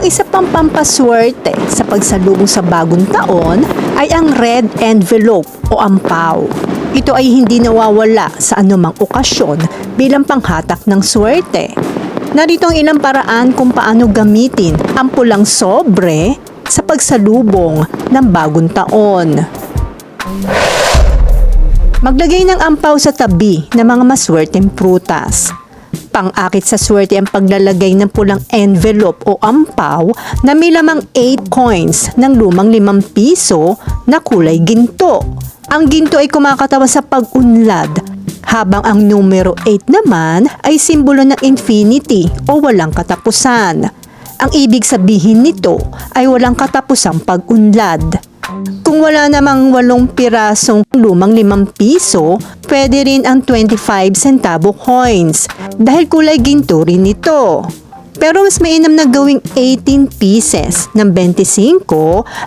isa pang pampaswerte sa pagsalubong sa bagong taon ay ang red envelope o ampaw. Ito ay hindi nawawala sa anumang okasyon bilang panghatak ng swerte. Narito ang ilang paraan kung paano gamitin ang pulang sobre sa pagsalubong ng bagong taon. Maglagay ng ampaw sa tabi ng mga maswerteng prutas. Pang-akit sa swerte ang paglalagay ng pulang envelope o ampaw na may lamang 8 coins ng lumang 5 piso na kulay ginto. Ang ginto ay kumakatawa sa pag-unlad, habang ang numero 8 naman ay simbolo ng infinity o walang katapusan. Ang ibig sabihin nito ay walang katapusang pag-unlad. Kung wala namang 8 pirasong lumang 5 piso, pwede rin ang 25 centavo coins dahil kulay ginto rin ito. Pero mas mainam na gawing 18 pieces ng 25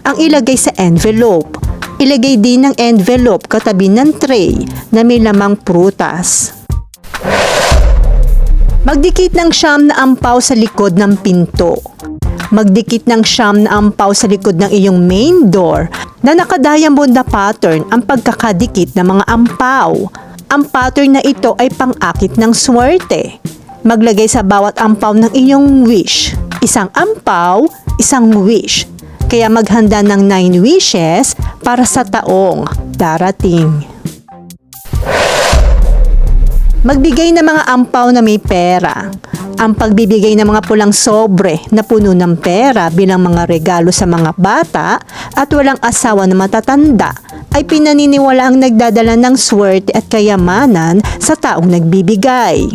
ang ilagay sa envelope. Ilagay din ng envelope katabi ng tray na may lamang prutas. Magdikit ng siyam na ampaw sa likod ng pinto. Magdikit ng siyam na ampaw sa likod ng iyong main door na nakadiamond na pattern ang pagkakadikit ng mga ampaw. Ang pattern na ito ay pang-akit ng swerte. Maglagay sa bawat ampaw ng iyong wish. Isang ampaw, isang wish. Kaya maghanda ng 9 wishes para sa taong darating. Magbigay ng mga ampaw na may pera. Ang pagbibigay ng mga pulang sobre na puno ng pera bilang mga regalo sa mga bata at walang asawa na matatanda ay pinaniniwala ang nagdadala ng swerte at kayamanan sa taong nagbibigay.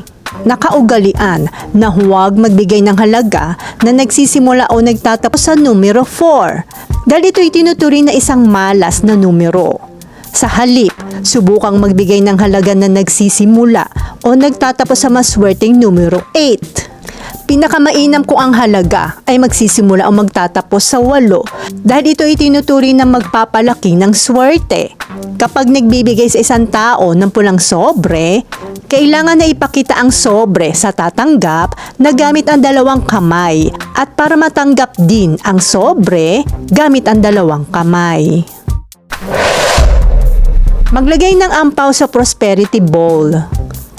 Nakaugalian na huwag magbigay ng halaga na nagsisimula o nagtatapos sa numero 4 dahil ito'y tinuturing na isang malas na numero. Sa halip, subukang magbigay ng halaga na nagsisimula o nagtatapos sa maswerteng numero 8. Pinakamainam kung ang halaga ay magsisimula o magtatapos sa 8 dahil ito ay tinuturing na magpapalaki ng swerte. Kapag nagbibigay sa isang tao ng pulang sobre, kailangan na ipakita ang sobre sa tatanggap na gamit ang 2 kamay at para matanggap din ang sobre, gamit ang 2 kamay. Maglagay ng ampaw sa prosperity bowl.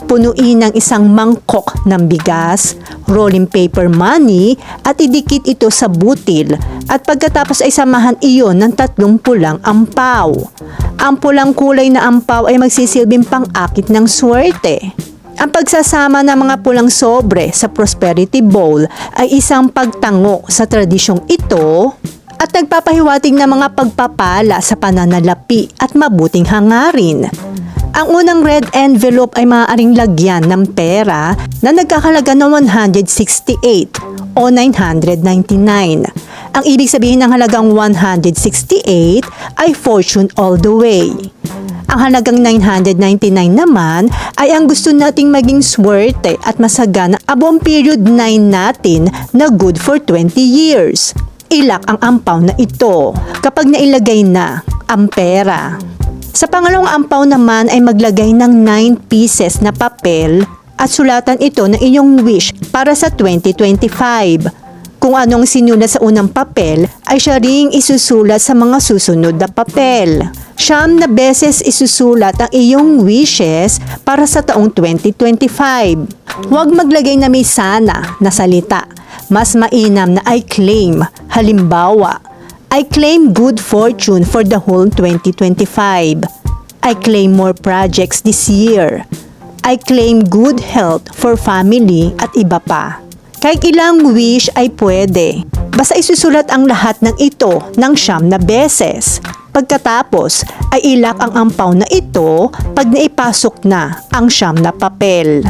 Punuin ng isang mangkok ng bigas, rolling paper money at idikit ito sa butil at pagkatapos ay samahan iyon ng 3 pulang ampaw. Ang pulang kulay na ampaw ay magsisilbing pang-akit ng swerte. Ang pagsasama ng mga pulang sobre sa prosperity bowl ay isang pagtango sa tradisyong ito at nagpapahiwatig ng mga pagpapala sa pananalapi at mabuting hangarin. Ang unang red envelope ay maaaring lagyan ng pera na nagkakalaga ng 168 o 999. Ang ibig sabihin ng halagang 168 ay fortune all the way. Ang halagang 999 naman ay ang gusto nating maging swerte at masagana abong period 9 natin na good for 20 years. Ilak ang ampaw na ito kapag nailagay na ang pera. Sa pangalawang ampaw naman ay maglagay ng 9 pieces na papel at sulatan ito ng iyong wish para sa 2025. Kung anong sinulat sa unang papel ay siya ring isusulat sa mga susunod na papel. 9 na beses isusulat ang iyong wishes para sa taong 2025. Huwag maglagay na may sana na salita. Mas mainam na I claim. Halimbawa, I claim good fortune for the whole 2025. I claim more projects this year. I claim good health for family at iba pa. Kahit ilang wish ay pwede. Basta isusulat ang lahat ng ito ng 9 na beses. Pagkatapos ay ilak ang ampaw na ito pag naipasok na ang 9 na papel.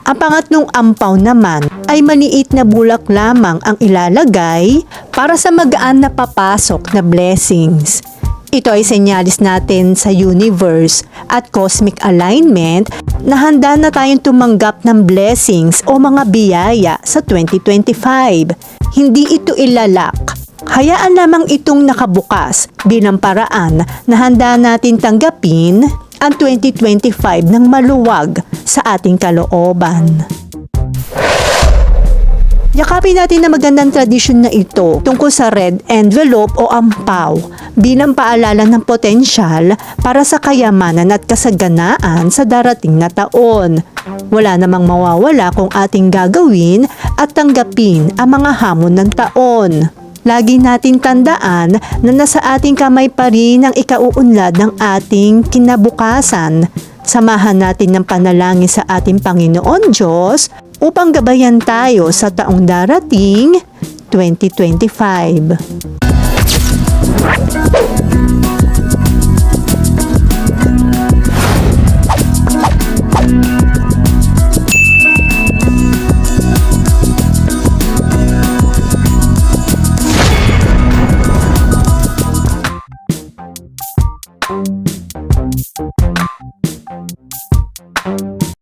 Ang pangatlong ampaw naman ay maliit na bulak lamang ang ilalagay para sa magaan na papasok na blessings. Ito ay senyalis natin sa universe at cosmic alignment na handa na tayong tumanggap ng blessings o mga biyaya sa 2025. Hindi ito ilalak. Hayaan lamang itong nakabukas bilang paraan na handa natin tanggapin ang 2025 ng maluwag sa ating kalooban. Yakapin natin na magandang tradisyon na ito tungkol sa red envelope o ampaw bilang paalala ng potensyal para sa kayamanan at kasaganaan sa darating na taon. Wala namang mawawala kung ating gagawin at tanggapin ang mga hamon ng taon. Lagi nating tandaan na nasa ating kamay pa rin ang ikauunlad ng ating kinabukasan. Samahan natin ng panalangin sa ating Panginoon Diyos upang gabayan tayo sa taong darating 2025.